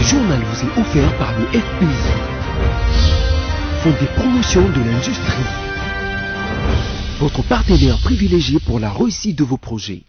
journal vous est offert par le FPI, Fonds des promotions de l'industrie, votre partenaire privilégié pour la réussite de vos projets.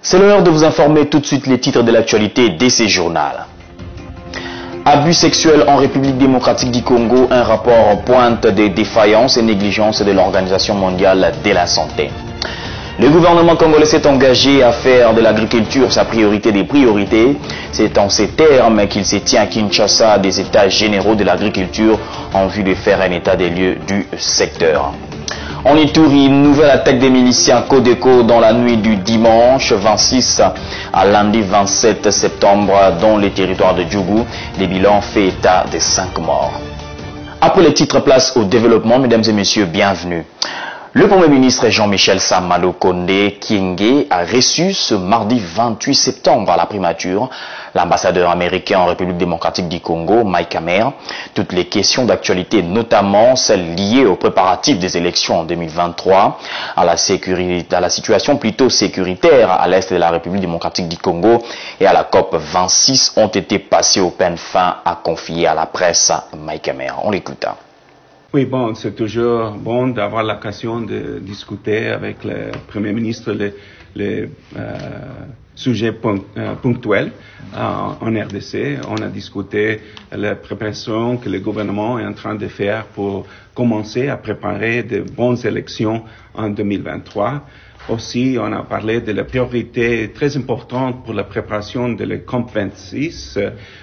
C'est l'heure de vous informer tout de suite les titres de l'actualité dès ces journaux. Abus sexuels en République démocratique du Congo, un rapport pointe des défaillances et négligences de l'Organisation mondiale de la santé. Le gouvernement congolais s'est engagé à faire de l'agriculture sa priorité des priorités. C'est en ces termes qu'il se tient à Kinshasa des états généraux de l'agriculture en vue de faire un état des lieux du secteur. En Ituri, une nouvelle attaque des miliciens Codeco dans la nuit du dimanche 26 à lundi 27 septembre dans les territoires de Djougou. Les bilans fait état de 5 morts. Après les titres, place au développement. Mesdames et messieurs, bienvenue. Le Premier ministre Jean-Michel Sama Lukonde Kyenge a reçu ce mardi 28 septembre à la primature l'ambassadeur américain en République démocratique du Congo, Mike Hammer. Toutes les questions d'actualité, notamment celles liées aux préparatifs des élections en 2023, à la situation plutôt sécuritaire à l'est de la République démocratique du Congo et à la COP 26 ont été passées au peigne fin, à confier à la presse Mike Hammer. On l'écoute. Oui, bon, c'est toujours bon d'avoir l'occasion de discuter avec le Premier ministre les sujets ponctuels en RDC. On a discuté la préparation que le gouvernement est en train de faire pour commencer à préparer de bonnes élections en 2023. Aussi, on a parlé de la priorité très importante pour la préparation de la COP26,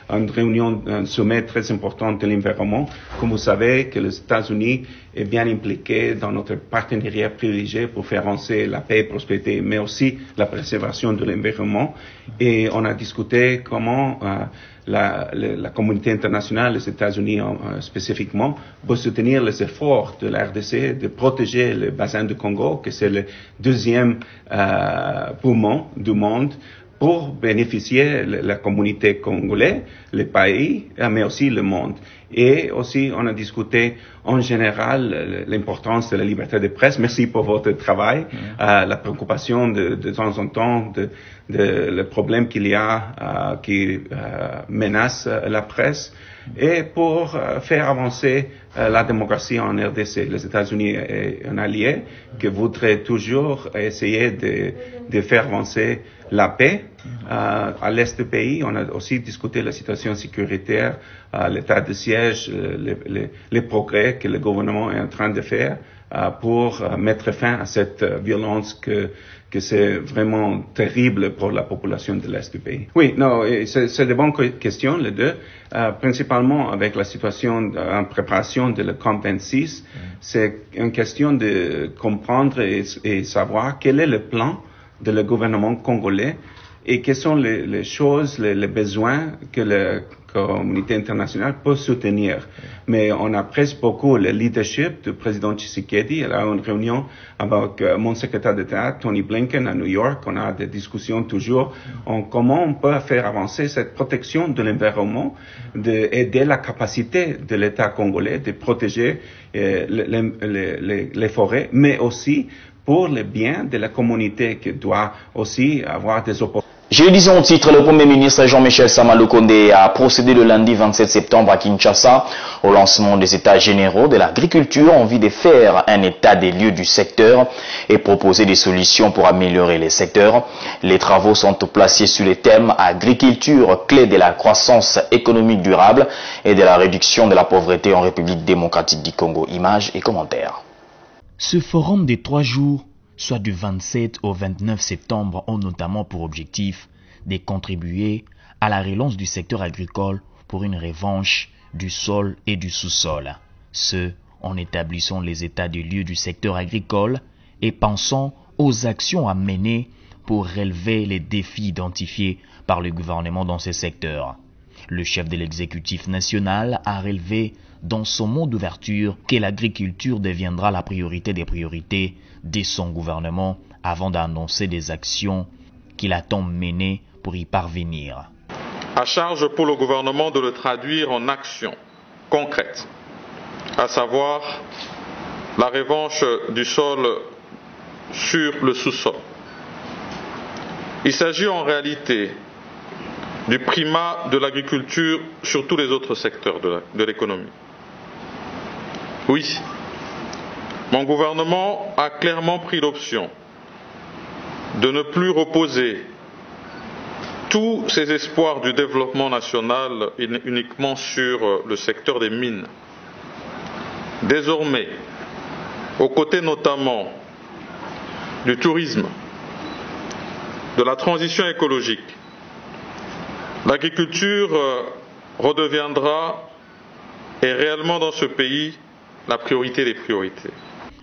une réunion, un sommet très important de l'environnement. Comme vous savez, que les États-Unis est bien impliqué dans notre partenariat privilégié pour faire avancer la paix et la prospérité, mais aussi la préservation de l'environnement. Et on a discuté comment la communauté internationale, les États-Unis spécifiquement, peut soutenir les efforts de la RDC de protéger le bassin du Congo, que c'est le deuxième poumon du monde, pour bénéficier la communauté congolaise, le pays, mais aussi le monde. Et aussi, on a discuté en général l'importance de la liberté de presse. Merci pour votre travail. La préoccupation de temps en temps de le problème qu'il y a qui menace la presse et pour faire avancer la démocratie en RDC. Les États-Unis est un allié qui voudrait toujours essayer de faire avancer la paix à l'est du pays. On a aussi discuté la situation sécuritaire, l'état de siège, les progrès que le gouvernement est en train de faire pour mettre fin à cette violence que c'est vraiment terrible pour la population de l'Est du pays. Oui, non, c'est de bonnes questions, les deux. Principalement avec la situation en préparation de la COP26, c'est une question de comprendre et savoir quel est le plan de le gouvernement congolais et quelles sont les choses, les besoins que la communauté internationale peut soutenir. Mais on apprécie beaucoup le leadership du président Tshisekedi. Il a une réunion avec mon secrétaire d'État, Tony Blinken, à New York. On a des discussions toujours en comment on peut faire avancer cette protection de l'environnement, d'aider la capacité de l'État congolais de protéger les forêts, mais aussi pour le bien de la communauté qui doit aussi avoir des opportunités. Je le disais au titre, le Premier ministre Jean-Michel Sama Lukonde a procédé le lundi 27 septembre à Kinshasa au lancement des états généraux de l'agriculture en vue de faire un état des lieux du secteur et proposer des solutions pour améliorer les secteurs. Les travaux sont placés sur les thèmes agriculture, clé de la croissance économique durable et de la réduction de la pauvreté en République démocratique du Congo. Images et commentaires. Ce forum de 3 jours, soit du 27 au 29 septembre, ont notamment pour objectif de contribuer à la relance du secteur agricole pour une revanche du sol et du sous-sol. Ce, en établissant les états des lieux du secteur agricole et pensant aux actions à mener pour relever les défis identifiés par le gouvernement dans ces secteurs. Le chef de l'exécutif national a relevé dans son mot d'ouverture que l'agriculture deviendra la priorité des priorités de son gouvernement avant d'annoncer des actions qu'il attend mener pour y parvenir. À charge pour le gouvernement de le traduire en actions concrètes, à savoir la revanche du sol sur le sous-sol. Il s'agit en réalité du primat de l'agriculture sur tous les autres secteurs de l'économie. Oui, mon gouvernement a clairement pris l'option de ne plus reposer tous ses espoirs du développement national uniquement sur le secteur des mines. Désormais, aux côtés notamment du tourisme, de la transition écologique, l'agriculture redeviendra, et réellement dans ce pays, la priorité des priorités.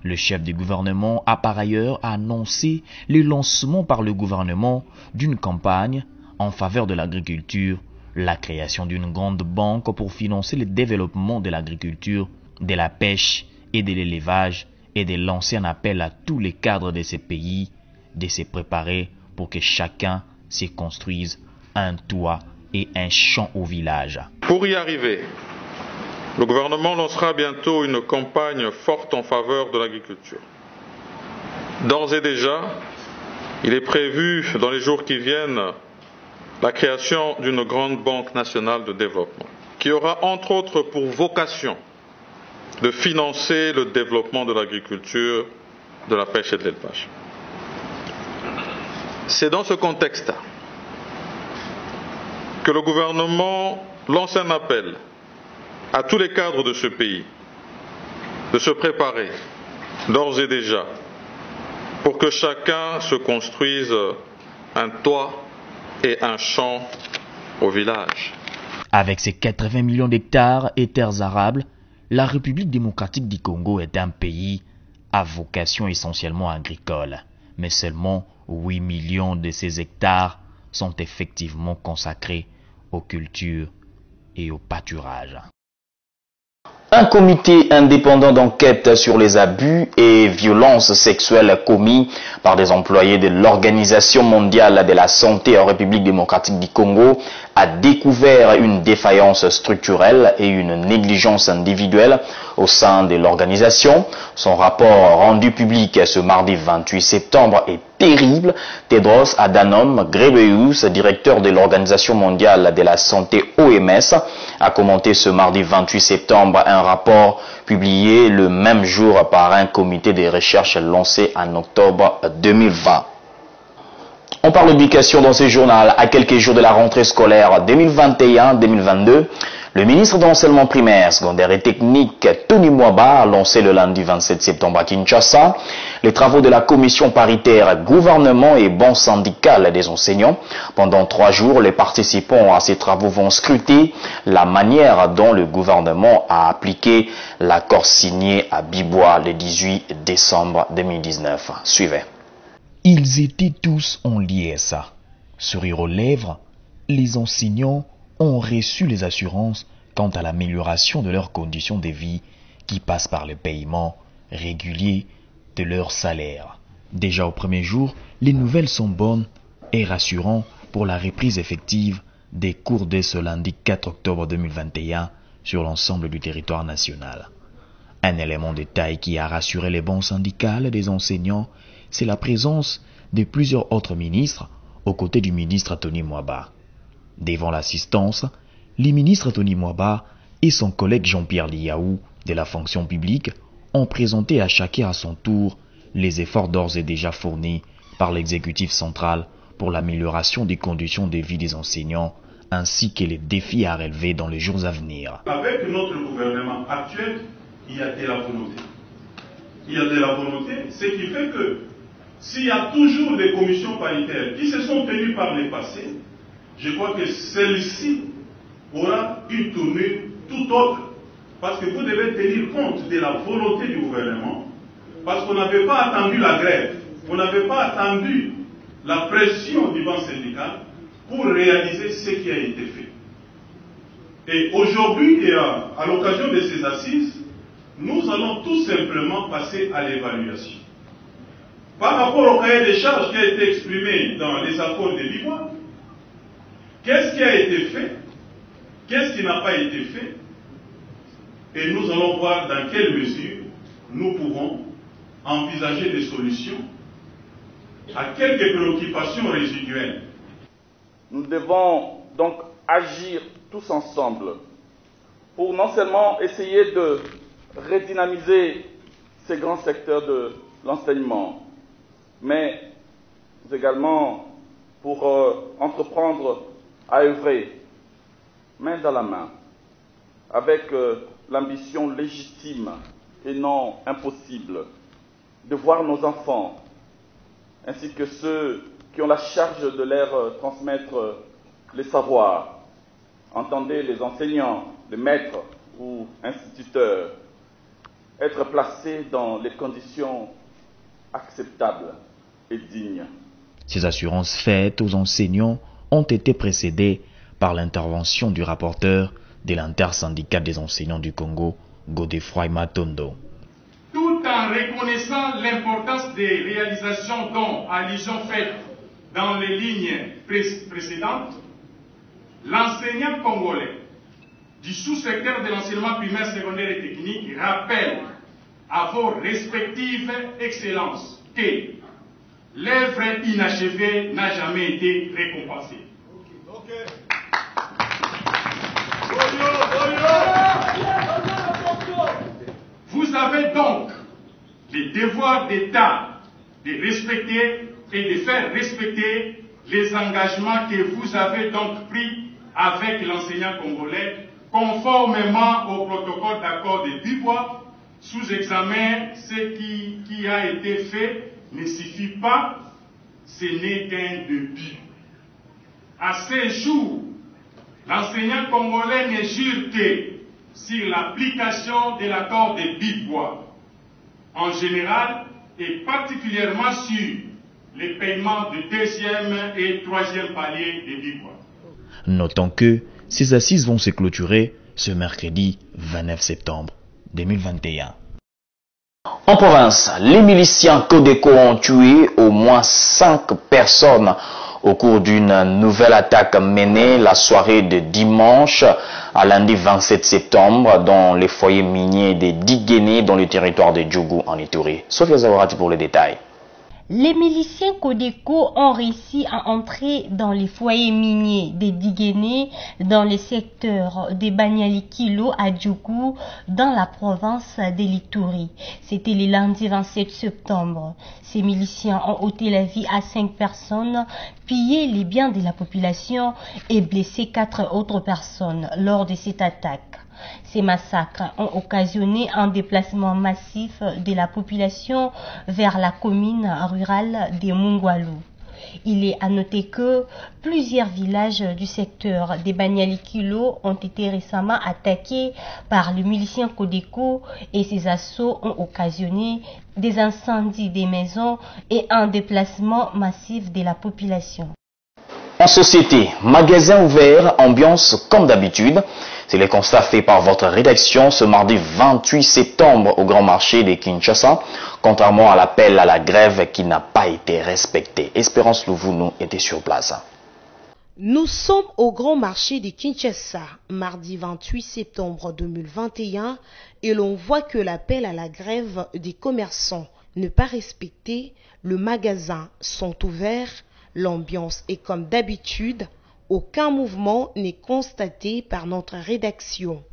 Le chef du gouvernement a par ailleurs annoncé le lancement par le gouvernement d'une campagne en faveur de l'agriculture, la création d'une grande banque pour financer le développement de l'agriculture, de la pêche et de l'élevage, et de lancer un appel à tous les cadres de ces pays de se préparer pour que chacun se construise un toit et un champ au village. Pour y arriver, le gouvernement lancera bientôt une campagne forte en faveur de l'agriculture. D'ores et déjà, il est prévu dans les jours qui viennent la création d'une grande banque nationale de développement qui aura entre autres pour vocation de financer le développement de l'agriculture, de la pêche et de l'élevage. C'est dans ce contexte que le gouvernement lance un appel à tous les cadres de ce pays de se préparer d'ores et déjà pour que chacun se construise un toit et un champ au village. Avec ses 80 millions d'hectares et terres arables, la République démocratique du Congo est un pays à vocation essentiellement agricole, mais seulement 8 millions de ces hectares sont effectivement consacrés aux cultures et au pâturage. Un comité indépendant d'enquête sur les abus et violences sexuelles commis par des employés de l'Organisation mondiale de la santé en République démocratique du Congo a découvert une défaillance structurelle et une négligence individuelle au sein de l'organisation. Son rapport rendu public ce mardi 28 septembre est terrible. Tedros Adhanom Ghebreyesus, directeur de l'Organisation mondiale de la santé OMS, a commenté ce mardi 28 septembre un rapport publié le même jour par un comité de recherche lancé en octobre 2020. On parle d'éducation dans ce journal. À quelques jours de la rentrée scolaire 2021-2022, le ministre de l'enseignement primaire, secondaire et technique, Tony Mwaba, a lancé le lundi 27 septembre à Kinshasa les travaux de la commission paritaire gouvernement et banque syndicale des enseignants. Pendant 3 jours, les participants à ces travaux vont scruter la manière dont le gouvernement a appliqué l'accord signé à Bibois le 18 décembre 2019. Suivez. Ils étaient tous en liesse. Sourire aux lèvres, les enseignants ont reçu les assurances quant à l'amélioration de leurs conditions de vie qui passent par le paiement régulier de leur salaire. Déjà au premier jour, les nouvelles sont bonnes et rassurantes pour la reprise effective des cours dès ce lundi 4 octobre 2021 sur l'ensemble du territoire national. Un élément de taille qui a rassuré les banques syndicales des enseignants, c'est la présence de plusieurs autres ministres aux côtés du ministre Tony Mwaba. Devant l'assistance, les ministres Tony Mwaba et son collègue Jean-Pierre Liaou de la fonction publique ont présenté à chacun à son tour les efforts d'ores et déjà fournis par l'exécutif central pour l'amélioration des conditions de vie des enseignants ainsi que les défis à relever dans les jours à venir. Avec notre gouvernement actuel, il y a de la volonté. Il y a de la volonté, ce qui fait que s'il y a toujours des commissions paritaires qui se sont tenues par le passé, je crois que celle-ci aura une tournure tout autre. Parce que vous devez tenir compte de la volonté du gouvernement. Parce qu'on n'avait pas attendu la grève, on n'avait pas attendu la pression du banc syndical pour réaliser ce qui a été fait. Et aujourd'hui, et à l'occasion de ces assises, nous allons tout simplement passer à l'évaluation. Par rapport au cahier des charges qui a été exprimé dans les accords de Biwa, qu'est-ce qui a été fait? Qu'est-ce qui n'a pas été fait? Et nous allons voir dans quelle mesure nous pouvons envisager des solutions à quelques préoccupations résiduelles. Nous devons donc agir tous ensemble pour non seulement essayer de redynamiser ces grands secteurs de l'enseignement, mais également pour entreprendre à œuvrer main dans la main avec l'ambition légitime et non impossible de voir nos enfants ainsi que ceux qui ont la charge de leur transmettre les savoirs. Entendez les enseignants, les maîtres ou instituteurs être placés dans les conditions acceptables et dignes. Ces assurances faites aux enseignants ont été précédées par l'intervention du rapporteur de l'intersyndicat des enseignants du Congo, Godefroy Matondo. Tout en reconnaissant l'importance des réalisations dont allusion faite dans les lignes précédentes, l'enseignant congolais du sous-secteur de l'enseignement primaire, secondaire et technique rappelle à vos respectives excellences que l'œuvre inachevée n'a jamais été récompensée. Vous avez donc le devoir d'État de respecter et de faire respecter les engagements que vous avez donc pris avec l'enseignant congolais, conformément au protocole d'accord de Biwa. Sous examen, ce qui a été fait ne suffit pas, ce n'est qu'un début. À ce jour, l'enseignant congolais ne jure que sur l'application de l'accord de Biwa en général et particulièrement sur les paiements du deuxième et troisième palier de Biwa. Notons que ces assises vont se clôturer ce mercredi 29 septembre 2021. En province, les miliciens Codeco ont tué au moins 5 personnes au cours d'une nouvelle attaque menée la soirée de dimanche à lundi 27 septembre dans les foyers miniers de Diguéné dans le territoire de Djougou en Ituri. Sophia Zawarati pour les détails. Les miliciens Codeco ont réussi à entrer dans les foyers miniers de Diguéné dans le secteur de Banyali-Kilo à Djougou dans la province de l'Ituri. C'était le lundi 27 septembre. Ces miliciens ont ôté la vie à 5 personnes, pillé les biens de la population et blessé 4 autres personnes lors de cette attaque. Ces massacres ont occasionné un déplacement massif de la population vers la commune rurale de Mungwalu. Il est à noter que plusieurs villages du secteur des Banyali-Kilo ont été récemment attaqués par les miliciens Codeco et ces assauts ont occasionné des incendies des maisons et un déplacement massif de la population. En société, magasin ouvert, ambiance comme d'habitude. C'est le constat fait par votre rédaction ce mardi 28 septembre au Grand Marché de Kinshasa, contrairement à l'appel à la grève qui n'a pas été respecté. Espérance Louvounou était sur place. Nous sommes au Grand Marché de Kinshasa, mardi 28 septembre 2021, et l'on voit que l'appel à la grève des commerçants n'est pas respecté, les magasins sont ouverts, l'ambiance est comme d'habitude, aucun mouvement n'est constaté par notre rédaction.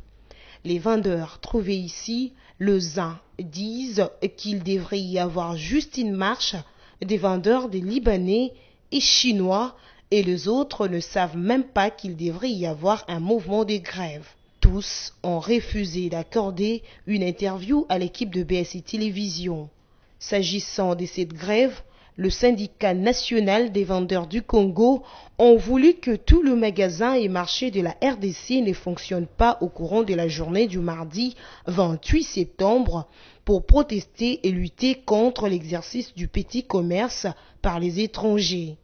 Les vendeurs trouvés ici, les uns disent qu'il devrait y avoir juste une marche des vendeurs des Libanais et Chinois et les autres ne savent même pas qu'il devrait y avoir un mouvement de grève. Tous ont refusé d'accorder une interview à l'équipe de BSI Télévision. S'agissant de cette grève, le syndicat national des vendeurs du Congo ont voulu que tout le magasin et marché de la RDC ne fonctionne pas au courant de la journée du mardi 28 septembre pour protester et lutter contre l'exercice du petit commerce par les étrangers.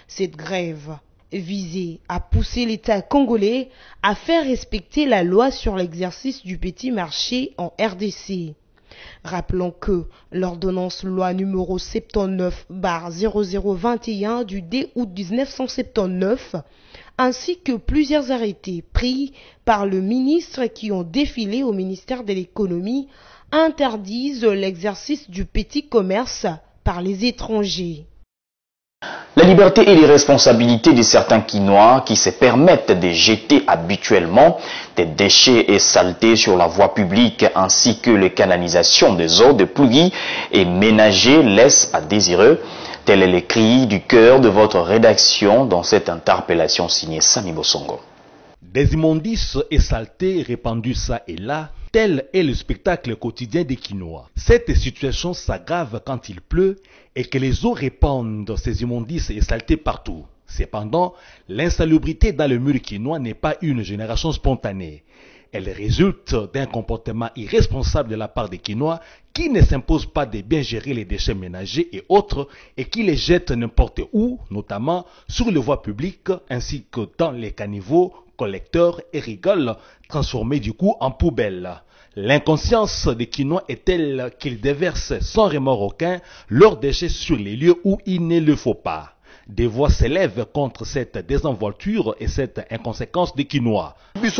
Cette grève visait à pousser l'État congolais à faire respecter la loi sur l'exercice du petit marché en RDC. Rappelons que l'ordonnance loi numéro 79/0021 du 2 août 1979 ainsi que plusieurs arrêtés pris par le ministre qui ont défilé au ministère de l'économie interdisent l'exercice du petit commerce par les étrangers. La liberté et les responsabilités de certains Quinois qui se permettent de jeter habituellement des déchets et saletés sur la voie publique ainsi que les canalisations des eaux de pluie et ménagers laissent à désirer. Tel est le cri du cœur de votre rédaction dans cette interpellation signée Sami Bosongo. Des immondices et saletés répandus ça et là, tel est le spectacle quotidien des Quinois. Cette situation s'aggrave quand il pleut et que les eaux répandent ces immondices et saletés partout. Cependant, l'insalubrité dans le mur quinois n'est pas une génération spontanée. Elle résulte d'un comportement irresponsable de la part des Quinois qui ne s'imposent pas de bien gérer les déchets ménagers et autres et qui les jettent n'importe où, notamment sur les voies publiques ainsi que dans les caniveaux, collecteurs et rigoles, transformés du coup en poubelles. L'inconscience des Quinois est telle qu'ils déversent sans remords aucun leurs déchets sur les lieux où il ne le faut pas. Des voix s'élèvent contre cette désenvolture et cette inconséquence des Quinois. Nous,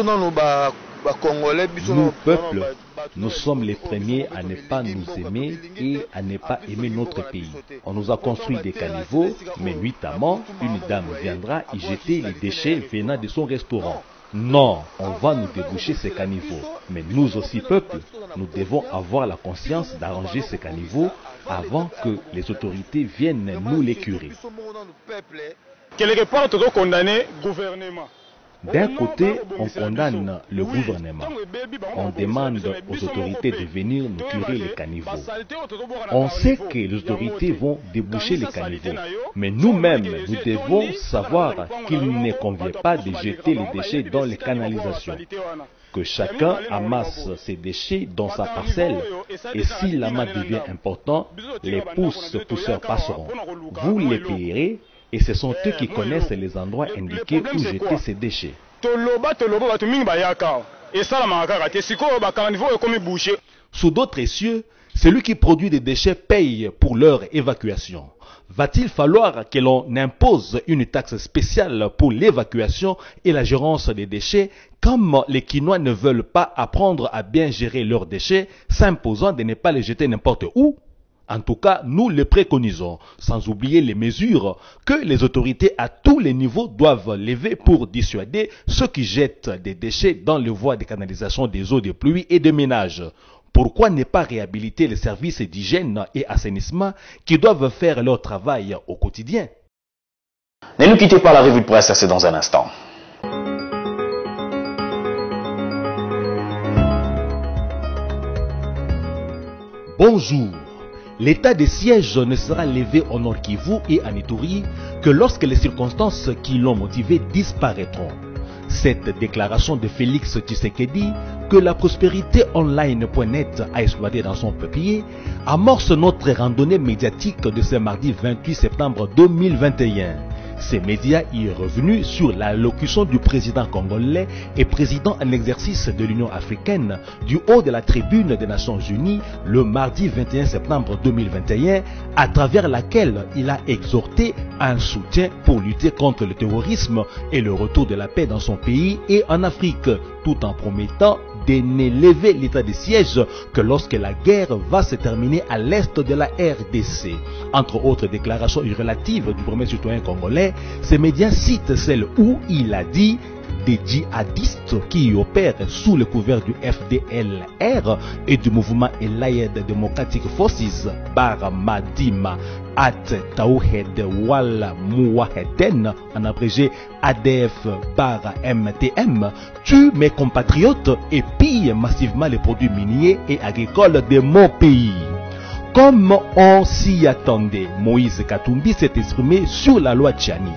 peuple, nous sommes les premiers à ne pas nous aimer et à ne pas aimer notre pays. On nous a construit des caniveaux, mais nuitamment, une dame viendra y jeter les déchets venant de son restaurant. Non, on va nous déboucher ces caniveaux. Mais nous aussi, peuple, nous devons avoir la conscience d'arranger ces caniveaux avant que les autorités viennent nous les curer. D'un côté, on condamne le gouvernement. On demande aux autorités de venir nous curer les caniveaux. On sait que les autorités vont déboucher les caniveaux. Mais nous-mêmes, nous devons savoir qu'il ne convient pas de jeter les déchets dans les canalisations. Que chacun amasse ses déchets dans sa parcelle. Et si l'amas devient important, les pousseurs passeront. Vous les payerez. Et ce sont eux qui connaissent les endroits indiqués où jeter ces déchets. Sous d'autres cieux, celui qui produit des déchets paye pour leur évacuation. Va-t-il falloir que l'on impose une taxe spéciale pour l'évacuation et la gérance des déchets, comme les Quinois ne veulent pas apprendre à bien gérer leurs déchets, s'imposant de ne pas les jeter n'importe où? En tout cas, nous les préconisons, sans oublier les mesures que les autorités à tous les niveaux doivent lever pour dissuader ceux qui jettent des déchets dans les voies de canalisation des eaux de pluie et de ménage. Pourquoi ne pas réhabiliter les services d'hygiène et assainissement qui doivent faire leur travail au quotidien? Ne nous quittez pas, la revue de presse, c'est dans un instant. Bonjour. L'état de siège ne sera levé au Nord Kivu et en Ituri que lorsque les circonstances qui l'ont motivé disparaîtront. Cette déclaration de Félix Tshisekedi, que la prospérité online.net a exploité dans son papier, amorce notre randonnée médiatique de ce mardi 28 septembre 2021. Ces médias y est revenu sur l'allocution du président congolais et président en exercice de l'Union africaine du haut de la tribune des Nations Unies le mardi 21 septembre 2021, à travers laquelle il a exhorté un soutien pour lutter contre le terrorisme et le retour de la paix dans son pays et en Afrique, tout en promettant de ne lever l'état de siège que lorsque la guerre va se terminer à l'est de la RDC. Entre autres déclarations relatives du premier citoyen congolais, ces médias citent celle où il a dit des djihadistes qui opèrent sous le couvert du FDLR et du mouvement Allied Democratic Forces Baramadima at Tawhed Wal Mouaheden, en abrégé ADF Bara MTM, tuent mes compatriotes et pillent massivement les produits miniers et agricoles de mon pays. Comme on s'y attendait, Moïse Katumbi s'est exprimé sur la loi Tchani.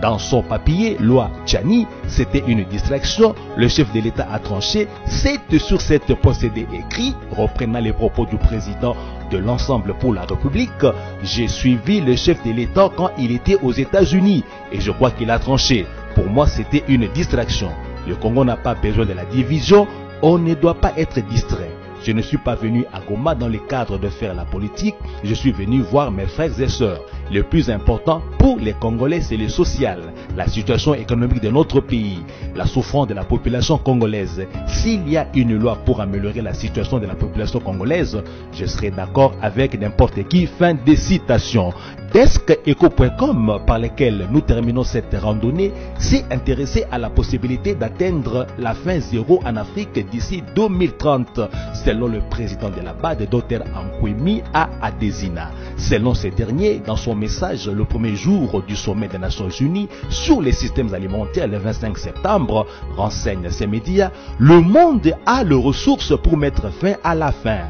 Dans son papier, loi Tchani, c'était une distraction. Le chef de l'État a tranché. C'est sur cette procédé écrit, reprenant les propos du président de l'Ensemble pour la République. J'ai suivi le chef de l'État quand il était aux États-Unis et je crois qu'il a tranché. Pour moi, c'était une distraction. Le Congo n'a pas besoin de la division. On ne doit pas être distrait. Je ne suis pas venu à Goma dans le cadre de faire la politique. Je suis venu voir mes frères et sœurs. Le plus important pour les Congolais, c'est le social, la situation économique de notre pays, la souffrance de la population congolaise. S'il y a une loi pour améliorer la situation de la population congolaise, je serai d'accord avec n'importe qui. Fin de citation. DeskEco.com, par lequel nous terminons cette randonnée, s'est intéressé à la possibilité d'atteindre la faim zéro en Afrique d'ici 2030, selon le président de la BAD, Dr Ankwemi à Adesina. Selon ce dernier, dans son message le premier jour du sommet des Nations Unies sur les systèmes alimentaires le 25 septembre, renseigne ces médias, le monde a les ressources pour mettre fin à la faim.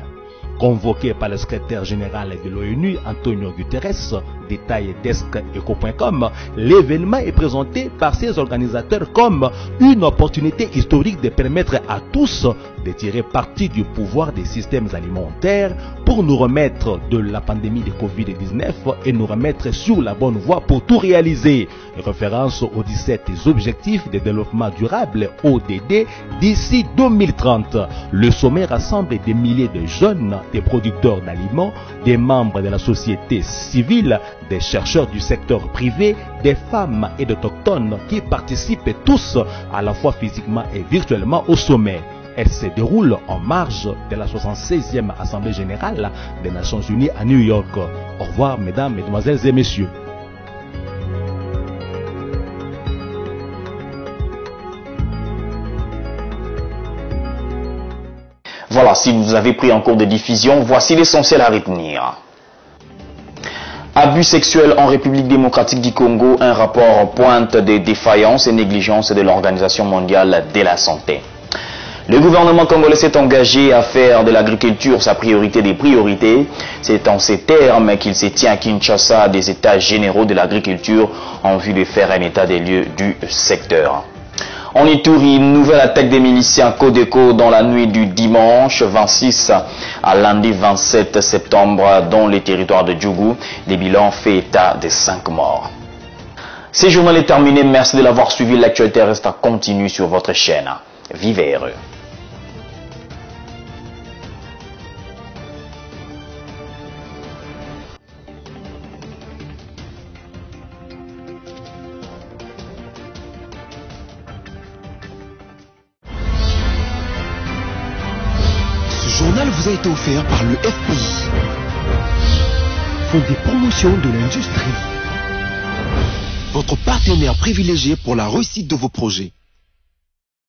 Convoqué par le secrétaire général de l'ONU, Antonio Guterres, détail DeskEco.com, l'événement est présenté par ses organisateurs comme une opportunité historique de permettre à tous de tirer parti du pouvoir des systèmes alimentaires pour nous remettre de la pandémie de Covid-19 et nous remettre sur la bonne voie pour tout réaliser. Référence aux 17 objectifs de développement durable ODD d'ici 2030. Le sommet rassemble des milliers de jeunes, des producteurs d'aliments, des membres de la société civile, des chercheurs du secteur privé, des femmes et d'autochtones qui participent tous à la fois physiquement et virtuellement au sommet. Elle se déroule en marge de la 76e Assemblée Générale des Nations Unies à New York. Au revoir mesdames, mesdemoiselles et messieurs. Voilà, si vous avez pris en cours de diffusion, voici l'essentiel à retenir. Abus sexuels en République démocratique du Congo, un rapport pointe des défaillances et négligences de l'Organisation mondiale de la santé. Le gouvernement congolais s'est engagé à faire de l'agriculture sa priorité des priorités. C'est en ces termes qu'il se tient à Kinshasa des états généraux de l'agriculture en vue de faire un état des lieux du secteur. En Ituri, une nouvelle attaque des miliciens Codeco dans la nuit du dimanche 26 à lundi 27 septembre dans les territoires de Djougou. Les bilans fait état de 5 morts. Ce journal est terminé. Merci de l'avoir suivi. L'actualité reste à continuer sur votre chaîne. Vivez heureux. Ce journal vous a été offert par le FPI, Fonds des promotions de l'industrie, votre partenaire privilégié pour la réussite de vos projets.